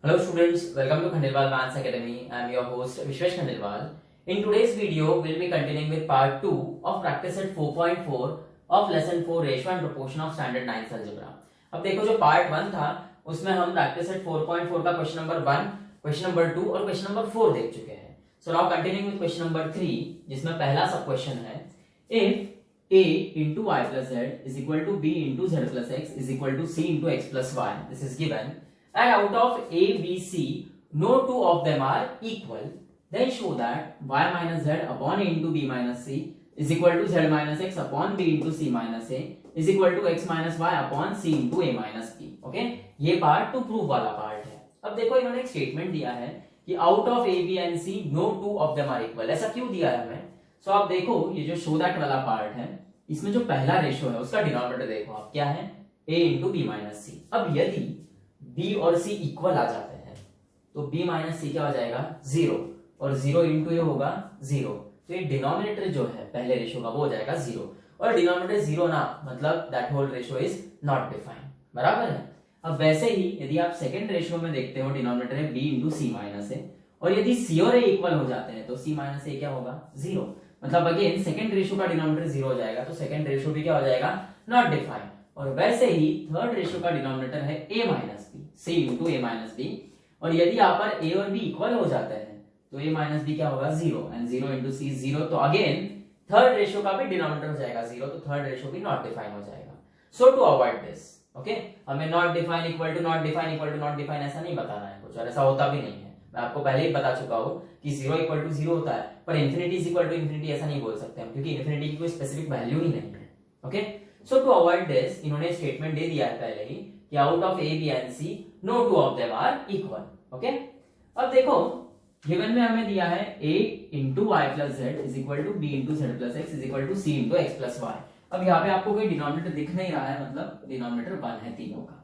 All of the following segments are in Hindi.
Hello students, welcome to Khandelwal Maths Academy. I am your host Vishwesh Khandelwal. In today's video, we'll be continuing with part 2 of practice set 4.4 of lesson 4 ratio and proportion of standard 9th algebra. अब देखो जो part 1 था उसमें हम practice set 4.4 का question number 1, question number 2 और question number 4 देख चुके हैं. So now continuing with question number 3 जिसमें पहला सब question है if a into y plus z is equal to b into z plus x is equal to c into x plus y, this is given, and out of A, B, C, no two of them are equal, then show that y minus z upon a into b minus c is equal to z minus x upon b into c minus a is equal to x minus y upon c into a minus b. Okay, ये पार्ट टू प्रूव वाला पार्ट है. अब देखो इन्होंने एक स्टेटमेंट दिया है कि out of a b and c no two of them are equal. ऐसा क्यों दिया है हमें? सो आप देखो ये जो शो दैट वाला पार्ट है इसमें जो पहला रेशियो है उसका डिनोमिनेटर देखो आप क्या है, a इंटू बी माइनस सी. अब यदि b और c इक्वल आ जाते हैं तो b माइनस सी क्या हो जाएगा, जीरो, और जीरो इंटू ये होगा जीरो. तो ये डिनोमिनेटर जो है पहले रेशियो का वो हो जाएगा जीरो, और डिनोमिनेटर जीरो ना मतलब that whole ratio is not defined. बराबर है. अब वैसे ही यदि आप सेकंड रेशियो में देखते हो डिनोमिनेटर है b इंटू सी माइनस ए, और यदि c और a इक्वल हो जाते हैं तो c माइनस ए क्या होगा, जीरो. मतलब अगेन सेकंड रेशियो का डिनोमिनेटर जीरो हो जाएगा तो सेकंड रेशियो भी क्या हो जाएगा, नॉट डिफाइंड. और वैसे ही थर्ड रेशियो का डिनोमिनेटर है a minus b, c into a minus b, और यदि यहाँ पर a और b इक्वल हो जाते हैं तो a माइनस बी क्या होगा, zero, and zero into c zero. तो अगेन थर्ड रेशियो का भी डिनोमिनेटर हो जाएगा जीरो, तो थर्ड रेशियो भी नॉट डिफाइन हो जाएगा. So to avoid this, okay, हमें not define equal to not define equal to not define ऐसा नहीं बताना है कुछ, और ऐसा होता भी नहीं है. मैं आपको पहले ही बता चुका हूँ कि जीरो इक्वल टू जीरो होता है, पर infinity is equal to infinity ऐसा नहीं बोल सकते हम, क्योंकि इंफिनिटी की कोई स्पेसिफिक वैल्यू ही नहीं है. Okay, so to avoid this इन्होंने स्टेटमेंट दे दिया है पहले ही कि out of a b and c no two of them are equal. Okay, अब देखो गिवन में हमें दिया है a into y plus z is equal to b into z plus x is equal to c into x plus y. अब यहाँ पे आपको कोई डिनोमिनेटर दिख नहीं रहा है, मतलब डिनोमिनेटर वन है तीनों का.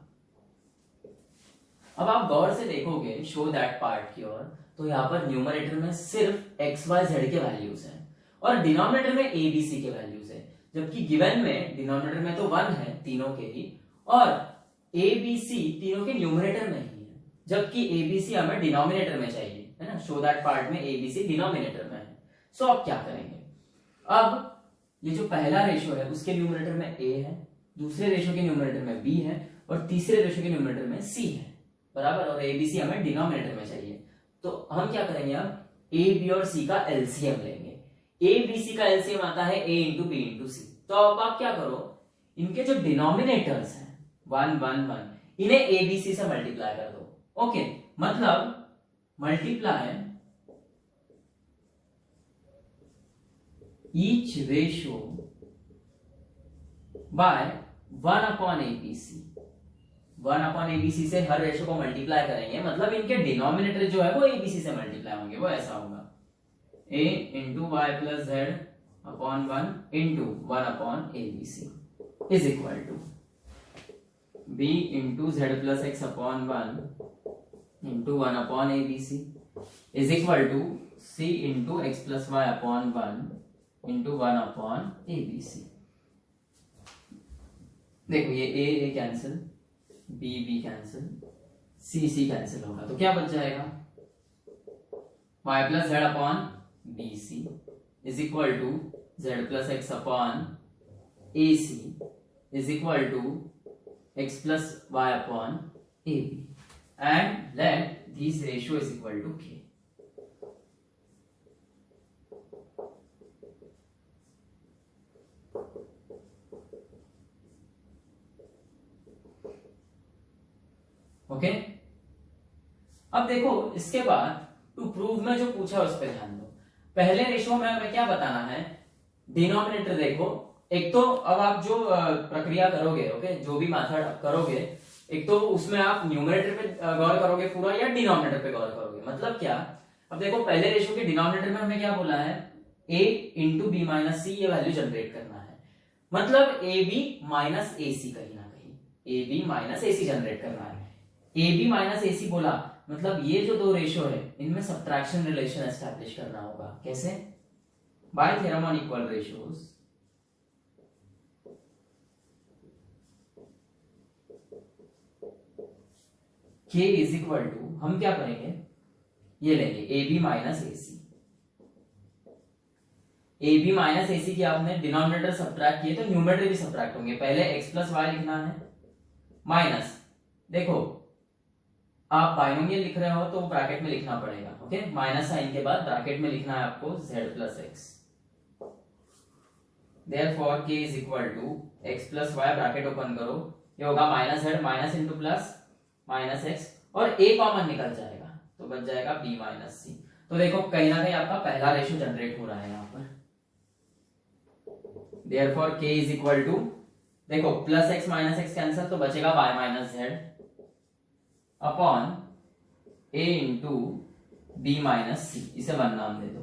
अब आप गौर से देखोगे शो दैट पार्ट की ओर, तो यहाँ पर न्यूमरेटर में सिर्फ एक्स वाई जेड के वैल्यूज हैं और डिनोमिनेटर में ए बी सी के वैल्यूज है, जबकि गिवन में डिनोमिनेटर में तो वन है तीनों के ही, और ए बी सी तीनों के न्यूमरेटर में ही है, जबकि ए बी सी हमें डिनोमिनेटर में चाहिए, है ना. शो दैट पार्ट में ए बी सी डिनोमिनेटर में है. सो अब क्या करेंगे, अब ये जो पहला रेशियो है उसके न्यूमरेटर में a है, दूसरे रेशियो के न्यूमरेटर में b है, और तीसरे रेशियो के न्यूमरेटर में c है. बराबर, और a b c हमें डिनोमिनेटर में चाहिए. तो हम क्या करेंगे, अब a b और c का एलसीएम लेंगे. a b c का एलसीएम आता है a इंटू बी इंटू सी. तो अब आप क्या करो, इनके जो डिनोमिनेटर्स हैं वन वन वन, इन्हें a b c से मल्टीप्लाई कर दो. ओके, मतलब multiply each ratio by 1 upon abc. 1 upon abc से हर रेशियो को मल्टीप्लाई करेंगे, मतलब इनके डिनोमिनेटर जो है वो abc से मल्टीप्लाई होंगे. वो ऐसा होगा a into y plus Z upon 1 into 1 upon abc is equal to b into z plus x upon 1 into 1 upon abc is equal to c into x plus Y upon 1 into 1 upon abc. देखो ये a cancel, b cancel, c cancel होगा, तो क्या बच जाएगा, y plus Z upon b c is equal to Z plus x upon a C is equal to x plus Y upon a b, and let this ratio is equal to k. Okay, अब देखो इसके बाद टू प्रूव में जो पूछा उस पर ध्यान दो. पहले रेशियो में हमें क्या बताना है, डिनोमिनेटर देखो. एक तो अब आप जो प्रक्रिया करोगे, ओके, जो भी मेथड करोगे, एक तो उसमें आप न्यूमरेटर पे गौर करोगे पूरा या डिनोमिनेटर पे गौर करोगे. मतलब क्या, अब देखो पहले रेशियो के डिनोमिनेटर में हमें क्या बोला है, a into B minus C ये वैल्यू जनरेट करना है, मतलब ए बी माइनस ए सी कहीं ना कहीं a B minus A c generate करना है. ए बी माइनस ए सी बोला मतलब ये जो दो रेशियो है इनमें सब्ट्रैक्शन रिलेशन एस्टैब्लिश करना होगा. कैसे, by theorem on equal ratios. k is equal to हम क्या करेंगे, ये लेंगे A B minus A C. A B minus A C की आपने डिनोमिनेटर सब्ट्रैक्ट किए तो न्यूमरेटर भी सब्ट्रैक्ट होंगे। पहले x प्लस वाई लिखना है माइनस, देखो आप बाइनोमियल लिख रहे हो तो ब्रैकेट में लिखना पड़ेगा, ओके। माइनस साइन के बाद ब्रैकेट में लिखना है आपको z plus x. Therefore k is equal to x plus y, bracket open करो, ये होगा minus z minus into plus minus x, और a कॉमन निकल जाएगा तो बच जाएगा b माइनस सी। तो देखो कहीं ना कहीं आपका पहला रेशियो जनरेट हो रहा है यहाँ पर। Therefore k is equal to, देखो plus x minus x cancel तो बचेगा y minus z upon a into b minus C, इसे 1 नाम दे दो।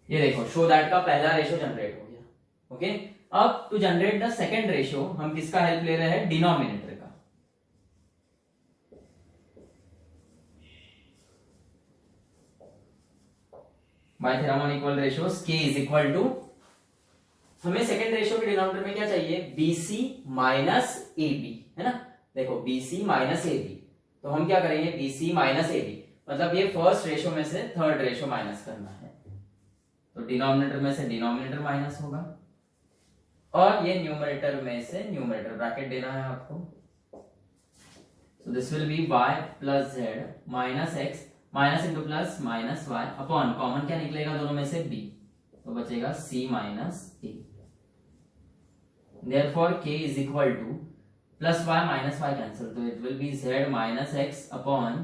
ये देखो शो दैट का पहला रेशियो जनरेट हो गया, ओके। अब to generate the second ratio हम किसका हेल्प ले रहे हैं, डिनोमिनेटर का। By theorem on equal ratios k is equal to, हमें सेकंड रेशियो के डिनोमिनेटर में क्या चाहिए, BC माइनस AB, है ना। देखो BC माइनस AB, तो हम क्या करेंगे BC माइनस AB, मतलब ये फर्स्ट रेशियो में से थर्ड रेशियो माइनस करना है, तो डिनोमिनेटर में से डिनोमिनेटर माइनस होगा और ये न्यूमरेटर में से न्यूमरेटर, ब्रैकेट देना है आपको। So this will be y plus z minus x minus into plus minus y upon, common क्या निकलेगा दोनों में से b, तो बचेगा c minus a। Therefore k is equal to plus y minus y cancel, तो it will be z minus x upon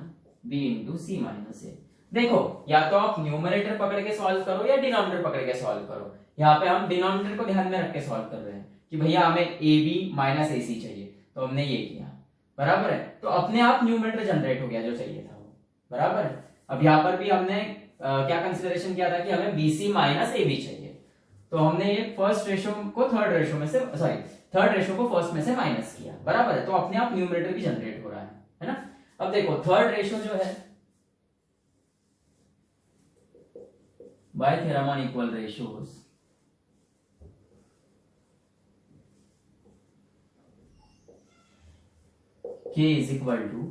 b into c minus a। देखो या तो आप न्यूमरेटर पकड़ के सॉल्व करो या डिनोमिनेटर पकड़ के सॉल्व करो। यहाँ पे हम डिनोमिनेटर को ध्यान में रख के सॉल्व कर रहे हैं कि भैया हमें ए बी माइनस ए सी चाहिए, तो हमने ये किया, बराबर है। तो अपने आप न्यूमरेटर जनरेट हो गया जो चाहिए था वो, बराबर है। अब यहाँ पर भी हमने क्या कंसिडरेशन किया था कि हमें b c minus a b चाहिए, तो हमने ये फर्स्ट रेशियो को थर्ड रेशियो में से, सॉरी थर्ड रेशियो को फर्स्ट में से माइनस किया, बराबर है। तो अपने आप न्यूमरेटर भी जनरेट हो रहा है ना। अब देखो थर्ड रेशियो जो है, by theorem on equal ratios k is equal to,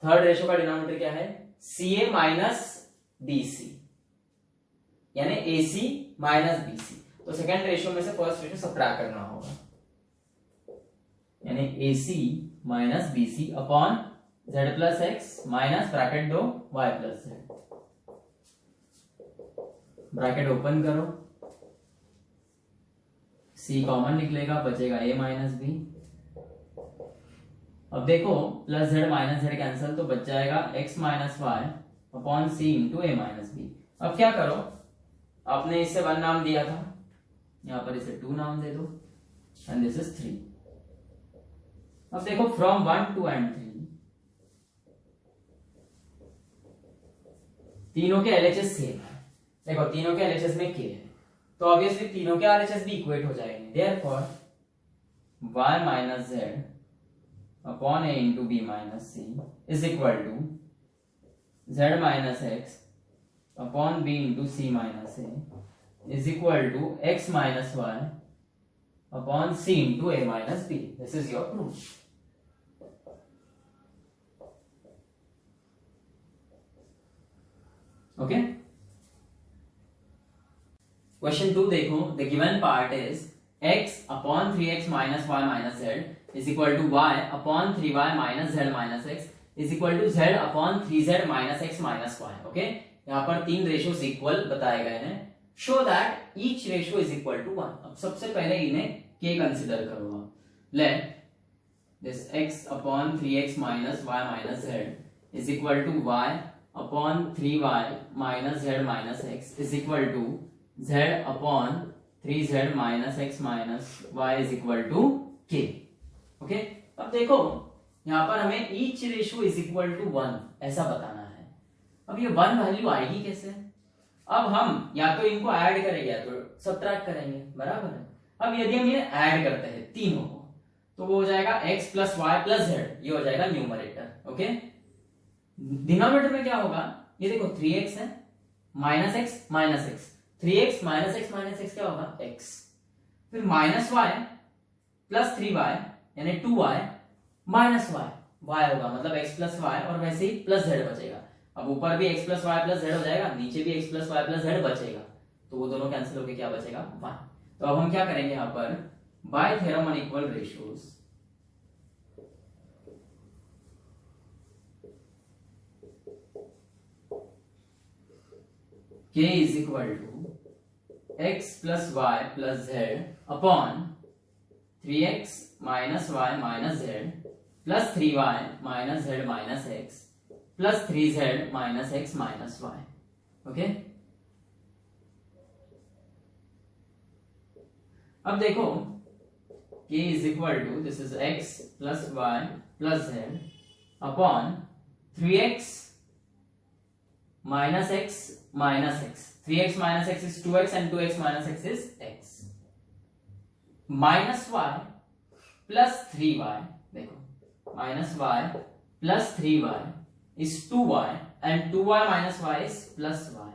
third ratio का डिनोमिनेटर क्या है, CA माइनस BC, यानी AC माइनस BC। तो सेकंड रेशियो में से फर्स्ट रेशियो सब्ट्रैक्ट करना होगा, यानी AC minus BC upon z plus x minus bracket दो y plus z, bracket open करो, C कॉमन निकलेगा, बचेगा a माइनस b। अब देखो plus z minus z cancel तो बच जाएगा x minus y upon c into a minus b। अब क्या करो, आपने इसे 1 नाम दिया था, यहां पर इसे 2 नाम दे दो, एंड दिस इज 3। अब देखो फ्रॉम 1 टू एंड 3 तीनों के LHS सेम है। देखो तीनों के LHS में k है, तो ऑब्वियसली तीनों के RHS भी इक्वेट हो जाएंगे। Therefore y minus z upon a into b minus c is equal to z minus x upon b into c minus a is equal to x minus y upon c into a minus b। This is your proof. Okay, question 2 देखो, the given part is x upon 3x minus y minus z is equal to y upon 3y minus z minus x is equal to z upon 3z minus x minus y। Okay, यहाँ पर 3 रेशियोज इक्वल बताए गए हैं। Show that each ratio is equal to 1। अब सबसे पहले इन्हें k कंसीडर करो आप। Let this x upon 3x minus y minus z is equal to y upon 3y minus z minus x is equal to z upon 3z minus x minus y is equal to k। Okay, अब देखो यहां पर हमें each ratio is equal to 1 ऐसा बताना है। अब ये 1 वैल्यू आएगी कैसे? अब हम या तो इनको ऐड करेंगे या तो सब्ट्रैक्ट करेंगे, बराबर है। अब यदि हम ये ऐड करते हैं तीनों को, तो वो हो जाएगा x plus y plus z, ये हो जाएगा न्यूमरेटर। ओके, डिनोमिनेटर में क्या होगा, ये देखो 3x है minus x minus x, 3x minus x minus x क्या होगा x, फिर माइनस वाई प्लस 3y यानी 2y माइनस वाई y होगा, मतलब x प्लस वाई और वैसे ही प्लस z बचेगा। अब ऊपर भी x plus y plus z हो जाएगा, नीचे भी x plus y plus z बचेगा, तो वो दोनों कैंसिल होके क्या बचेगा 1। तो अब हम क्या करेंगे यहाँ पर, by theorem on equal ratios k is equal to x plus y plus z upon 3x minus Y minus z plus 3y minus z minus x plus 3z minus x minus y। Okay, अब देखो k is equal to this is x plus y plus z upon 3x minus x minus x, 3x minus x is 2x and 2x minus x is x minus y plus 3y, देखो minus y plus 3y is 2y and 2y minus y is plus y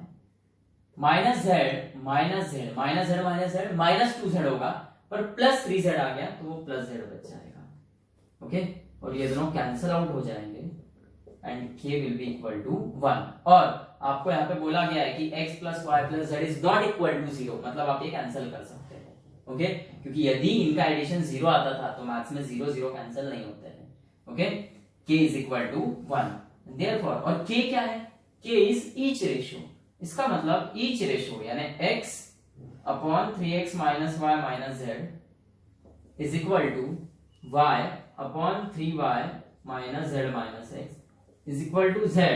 minus z minus z minus z minus z minus 2z होगा, पर प्लस 3z आ गया तो वो प्लस z बच जाएगा। ओके, और ये दोनों कैंसिल आउट हो जाएंगे and k will be equal to 1। और आपको यहाँ पे बोला गया है कि x plus y plus z is not equal to 0, मतलब आप ये कैंसिल कर सकते हैं। ओके, क्योंकि यदि इनका एडिशन 0 आता था तो मैथ्स में 0 0 कैंसिल नहीं होते हैं। Okay, k is equal to 1, therefore, और k क्या है, k इज ईच रेशियो, इसका मतलब ईच रेशियो यानी x upon 3x minus Y minus z is equal to y upon 3y minus z minus x is equal to z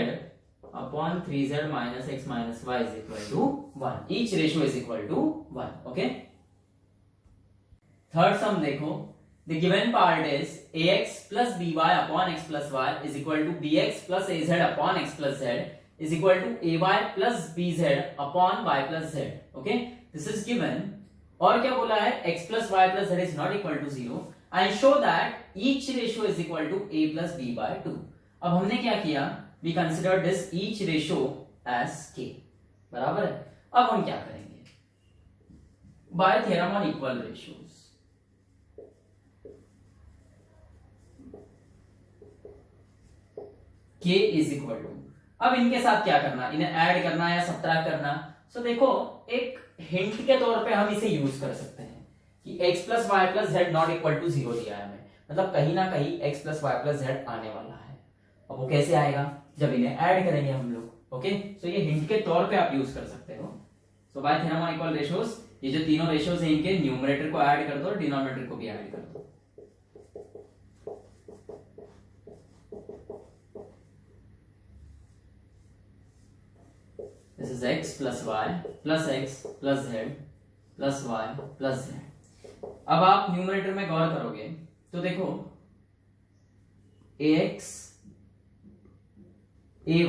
upon 3z minus x minus y is equal to 1. Each ratio is equal to 1. Okay. Third sum देखो, the given part is ax plus by upon x plus y is equal to bx plus az upon x plus z is equal to ay plus bz upon y plus z. Okay, this is given. और क्या बोला है, x plus y plus z is not equal to 0 and show that each ratio is equal to a plus b by 2. अब हमने क्या किया, we consider this each ratio as k, बराबर है। अब हम क्या करेंगे, by theorem on equal ratios k is equal to, अब इनके साथ क्या करना, इन्हें ऐड करना या सब्ट्रैक्ट करना। सो देखो, एक हिंट के तौर पे हम इसे यूज कर सकते हैं कि x plus y plus z not equal to 0 दिया है हमें, मतलब कहीं ना कहीं x plus y plus z आने वाला है। अब वो कैसे आएगा, जब इन्हें ऐड करेंगे हम लोग। ओके, सो ये हिंट के तौर पे आप यूज कर सकते हो। So by theorem on equal ratios, ये जो तीनों रेशियोज हैं इनके न्यूमरेटर को ऐड कर दो और डिनोमिनेटर को भी ऐड कर दो। This is x plus y plus x plus z plus y plus z. अब आप न्यूमरेटर में गौर करोगे तो देखो ax ay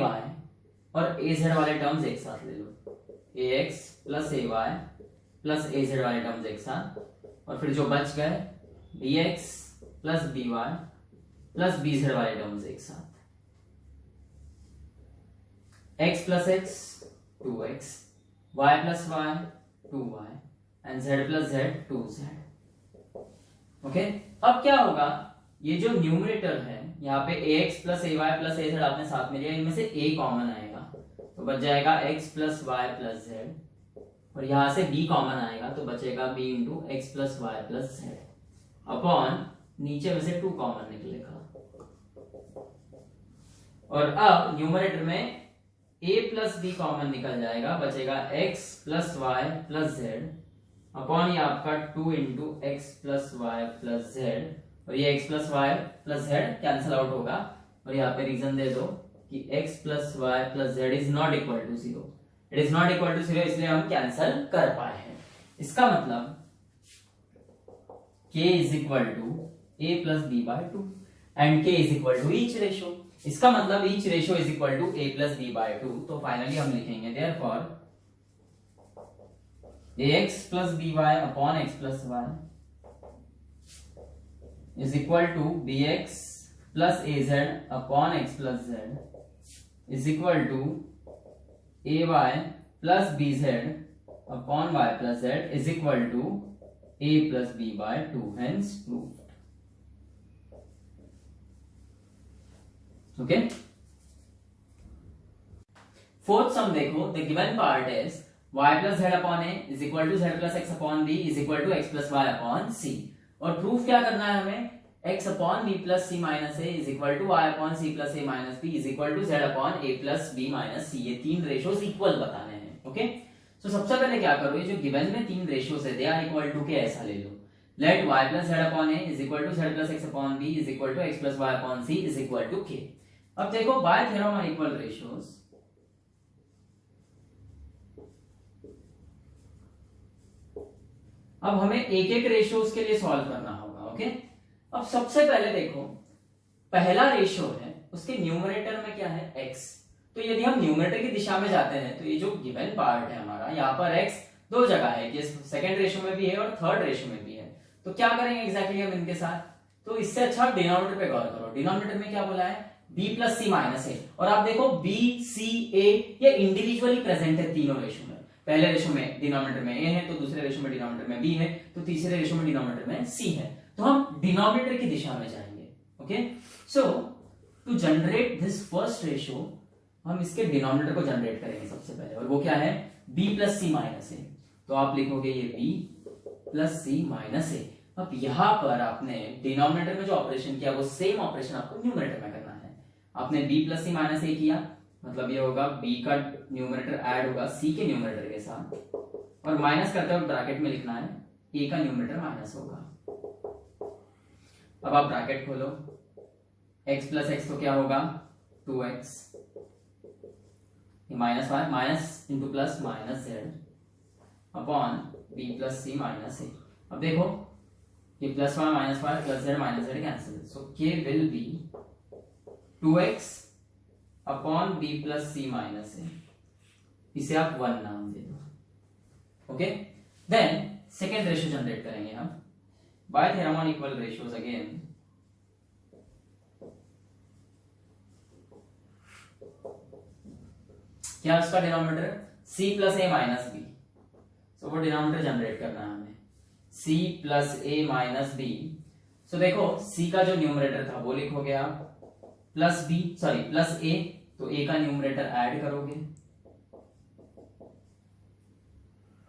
और az वाले टर्म्स एक साथ ले लो, ax plus ay plus az वाले टर्म्स एक साथ, और फिर जो बच गए bx plus by plus bz वाले टर्म्स एक साथ, x plus x 2x, y plus y 2y and z plus z 2z। Okay, अब क्या होगा, ये जो न्यूमरेटर है यहाँ पे ax plus ay plus az आपने साथ में लिया, इनमें से a कॉमन आएगा तो बच जाएगा x plus y plus z, और यहाँ से b कॉमन आएगा तो बचेगा b into x plus y plus z upon नीचे में से 2 कॉमन निकलेगा, और अब न्यूमरेटर में a प्लस b कॉमन निकल जाएगा, बचेगा x plus y plus z upon ये आपका 2 into x plus y plus z, और ये x plus y plus z cancel out होगा, और यहाँ पे रीजन दे दो कि x plus y plus z is not equal to 0, it is not equal to 0, इसलिए हम कैंसिल कर पाए हैं। इसका मतलब k is equal to a plus b by 2 and k is equal to each ratio, इसका मतलब each ratio is equal to a plus b by 2। तो फाइनली हम लिखेंगे therefore ax plus by upon x plus y is equal to bx plus az upon x plus z is equal to ay plus bz upon y plus z is equal to a plus b by 2, hence proved। Okay. Fourth sum देखो, the given part is y plus Z upon A is equal to Z plus x upon B is equal to x plus Y upon C. और प्रूफ क्या करना है हमें, x upon B plus C minus A is equal to Y upon C plus A minus B is equal to Z upon A plus B minus C. ये तीन रेशियोज इक्वल बताने हैं। ओके, तो सबसे पहले क्या करो, ये जो गिवन में तीन रेशियोज है दे आर इक्वल टू के ऐसा ले लो। Let y plus Z upon A is equal to Z plus x upon B is equal to x plus Y upon C is equal to K. अब देखो by theorem of equal ratios, अब हमें एक एक रेशियोज के लिए सॉल्व करना होगा। ओके, अब सबसे पहले देखो पहला रेशियो है, उसके न्यूमरेटर में क्या है x। तो यदि हम न्यूमरेटर की दिशा में जाते हैं तो ये जो गिवन पार्ट है हमारा, यहाँ पर x दो जगह है कि सेकंड रेशियो में भी है और थर्ड रेशियो में भी है। तो क्या करेंगे एग्जैक्टली हम इनके साथ, तो इससे अच्छा डिनोमिनेटर पे गौर करो। डिनोमिनेटर में क्या बोला है, b प्लस सी माइनस ए। और आप देखो b c a ये इंडिविजुअली प्रेजेंट है तीनों रेशियो में। पहले रेशियो में डिनोमिनेटर में a है, तो दूसरे रेशियो में डिनोमिनेटर में b है, तो तीसरे रेशियो में डिनोमिनेटर में c है। तो हम डिनोमिनेटर की दिशा में जाएंगे। Okay, so to generate this first ratio हम इसके डिनोमिनेटर को जनरेट करेंगे सबसे पहले, और वो क्या है b प्लस सी माइनस ए। तो आप लिखोगे ये b plus C minus A. अब यहां पर आपने डिनोमिनेटर में जो ऑपरेशन किया वो सेम ऑपरेशन आपको न्यूमरेटर में करना है। आपने b प्लस सी माइनस ए किया, मतलब ये होगा b का न्यूमरेटर ऐड होगा c के न्यूमरेटर के साथ, और माइनस करते हुए ब्रैकेट में लिखना है a का न्यूमरेटर माइनस होगा। अब आप ब्रैकेट खोलो, x प्लस एक्स तो क्या होगा 2x, minus Y minus into plus minus Z upon b plus C minus A. अब देखो ये plus Y minus Z cancel, so k will be 2x upon b plus C minus A. इसे आप 1 नाम दे दो। Okay, then second ratio generate करेंगे हम by theorem on equal ratios again. क्या उसका denominator c plus a minus b, so वो डिनोमिनेटर जनरेट करना है हमें c plus a minus b। सो देखो c का जो न्यूमरेटर था वो लिखोगे आप plus b sorry plus a, तो a का न्यूमरेटर ऐड करोगे,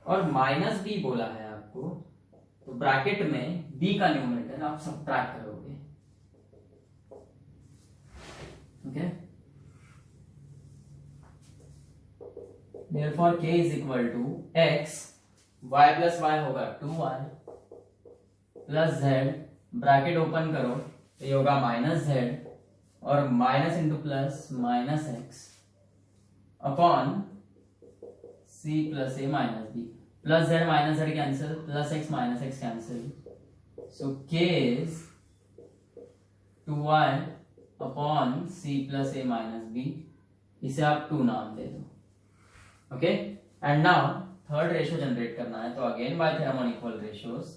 और माइनस b बोला है आपको, तो ब्रैकेट में b का न्यूमरेटर आप सब्ट्रैक्ट करोगे। Okay, therefore k is equal to x, y plus y होगा 2y plus z, bracket open करो तो ये होगा माइनस z और minus into plus minus x upon c plus a minus b, plus z minus z cancel, plus x minus x cancel, so k is 2y upon c plus a minus b। इसे आप 2 नाम दे दो। Okay, and now third ratio generate करना है, तो again by theorem on equal ratios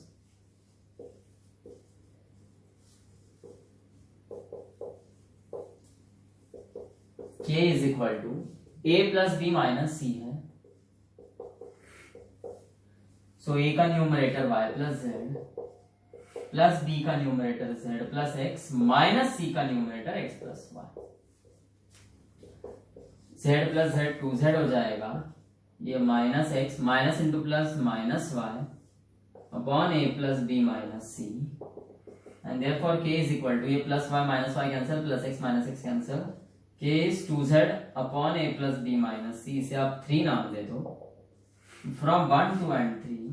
k is equal to a plus b minus c है, सो a का numerator y plus z plus b का numerator z plus x minus c का numerator x plus y। z plus z 2z हो जाएगा, ये minus x minus into plus minus y upon a plus b minus c, and therefore k is equal to ये plus y minus y cancel, plus x minus x cancel, k is 2z upon a plus b minus c। इसे आप 3 नाम दे दो। फ्रॉम 1 टू एंड 3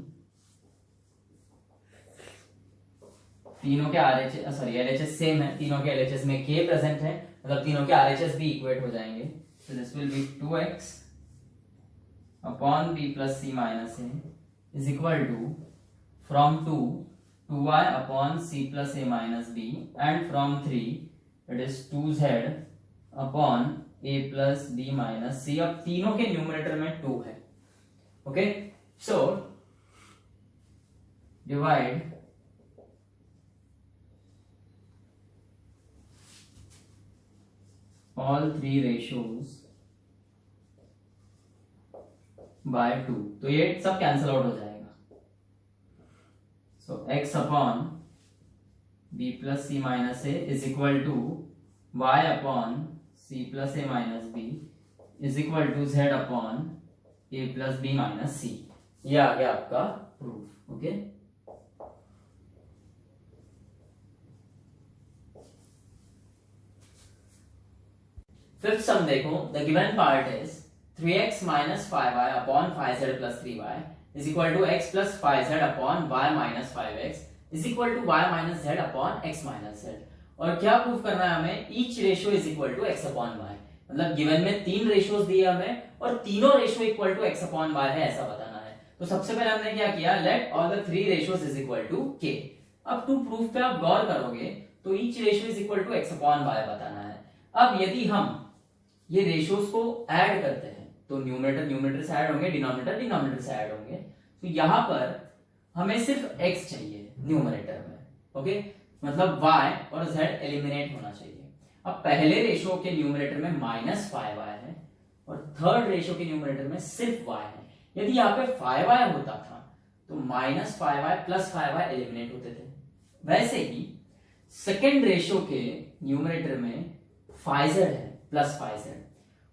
तीनों के RHS सॉरी LHS सेम है, तीनों के LHS में k प्रेजेंट है, मतलब तीनों के RHS भी इक्वेट हो जाएंगे। So this will be 2x upon b plus c minus a is equal to from 2 2y upon c plus a minus b, and from 3 it is 2z upon a plus b minus c। अब तीनों के न्यूमरेटर में 2 है। Okay, so divide all 3 ratios by 2, तो ये सब कैंसिल आउट हो जाएगा। So x upon b plus c minus a is equal to y upon c plus a minus b is equal to z upon a plus b minus c। ये आ गया आपका प्रूफ। ओके, फिफ्थ सम देखो, the given part is 3x minus 5y upon 5z plus 3y is equal to x plus 5z upon y minus 5x is equal to y minus z upon x minus z। और क्या प्रूफ करना है हमें? Each ratio is equal to x upon y। मतलब गिवन में 3 रेशियोज दिए हमें और तीनों ratio equal to x upon y है, ऐसा बताना है। तो सबसे पहले हमने क्या किया, let all the 3 ratios is equal to k। अब टू प्रूफ पे आप गौर करोगे तो each ratio is equal to x upon y बताना है। अब यदि हम ये रेशियोज को ऐड करते हैं तो न्यूमरेटर न्यूमरेटर से ऐड होंगे, डिनोमिनेटर डिनोमिनेटर से ऐड होंगे। तो यहां पर हमें सिर्फ x चाहिए न्यूमरेटर में। ओके, मतलब y और z एलिमिनेट होना चाहिए। अब पहले रेशियो के न्यूमरेटर में माइनस 5y है और थर्ड रेशियो के न्यूमरेटर में सिर्फ y है। यदि यहाँ पे 5y होता था तो minus 5y plus 5y eliminate होते थे। वैसे ही सेकेंड रेशियो के न्यूमरेटर में 5z है प्लस 5z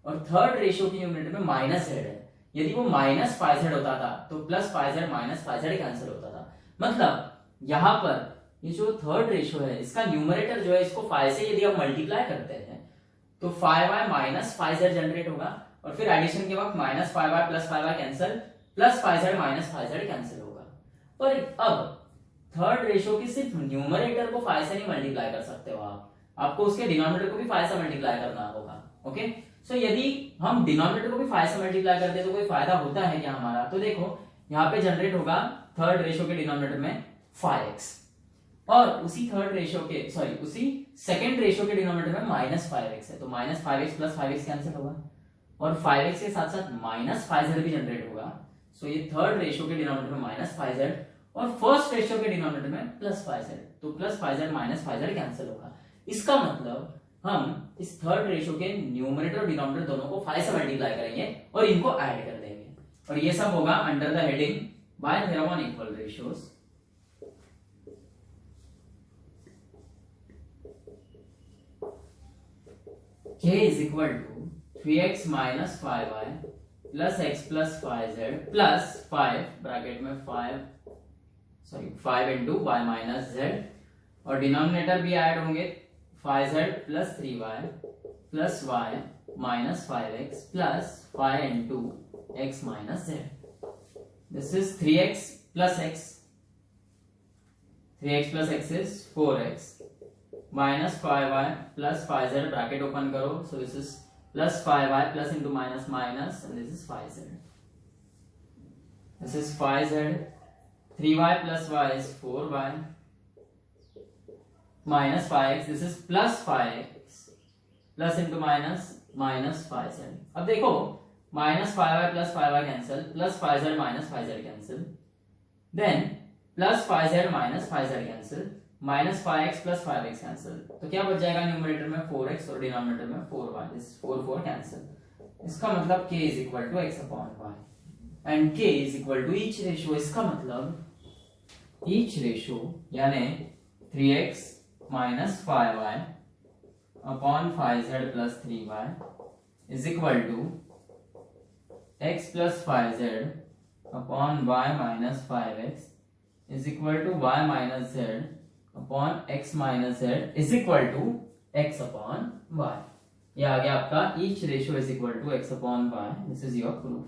और थर्ड रेशियो के न्यूमरेटर में माइनस z है। यदि वो माइनस 5z होता था तो plus 5z minus 5z cancel होता था। मतलब यहां पर ये जो थर्ड रेशियो है इसका न्यूमरेटर जो है इसको 5 से यदि हम मल्टीप्लाई करते हैं तो 5y माइनस 5z जनरेट होगा और फिर एडिशन के वक्त minus 5y plus 5y cancel, plus 5z minus 5z cancel होगा। पर अब थर्ड रेशियो की सिर्फ न्यूमरेटर को 5 से नहीं मल्टीप्लाई कर सकते हो आपको उसके डिनोमिनेटर को भी 5 से मल्टीप्लाई करना होगा। ओके, सो यदि हम डिनोमिनेटर को भी 5 से मल्टीप्लाई करते हैं तो कोई फायदा होता है क्या हमारा? तो देखो यहाँ पे जनरेट होगा थर्ड रेशियो के डिनोमिनेटर में 5x और उसी थर्ड रेशियो के उसी सेकंड रेशियो के डिनोमिनेटर में माइनस 5x है। तो minus 5x plus 5x cancel होगा और 5x के साथ साथ माइनस 5z भी जनरेट होगा। सो ये थर्ड रेशियो के डिनोमिनेटर में माइनस 5z और फर्स्ट रेशियो के डिनोमिनेटर में प्लस 5z। तो plus 5z minus 5z cancel होगा। इसका मतलब हम इस थर्ड रेशियो के न्यूमरेटर और डिनोमिनेटर दोनों को 5 से मल्टीप्लाई करेंगे और इनको ऐड कर देंगे और ये सब होगा under the heading bye theorem on equal ratios. k is equal to 3x minus 5y plus x plus 5z plus 5 bracket में 5 into y minus z और डिनोमिनेटर भी ऐड होंगे 5z plus 3y plus y minus 5x plus 5 into x minus z. This is 3x plus x. 3x plus x is 4x minus 5y plus 5z bracket open करो. So this is plus 5y plus into minus minus and this is 5z. This is 5z. 3y plus y is 4y minus 5x. This is plus 5x plus into minus minus 5z. अब देखो minus 5y plus 5y cancel, plus 5z minus 5z cancel, then plus 5z minus 5z cancel, minus 5x plus 5x cancel. तो क्या बच जाएगा न्यूमरेटर में 4x और डिनोमिनेटर में 4y. This 4 cancel. इसका मतलब k is equal to x upon y and k is equal to each ratio. इसका मतलब each ratio यानी 3x minus 5y upon 5z plus 3y is equal to x plus 5z upon y minus 5x is equal to y minus z upon x minus z is equal to x upon y. ये आ गया आपका each ratio is equal to x upon y. This is your proof.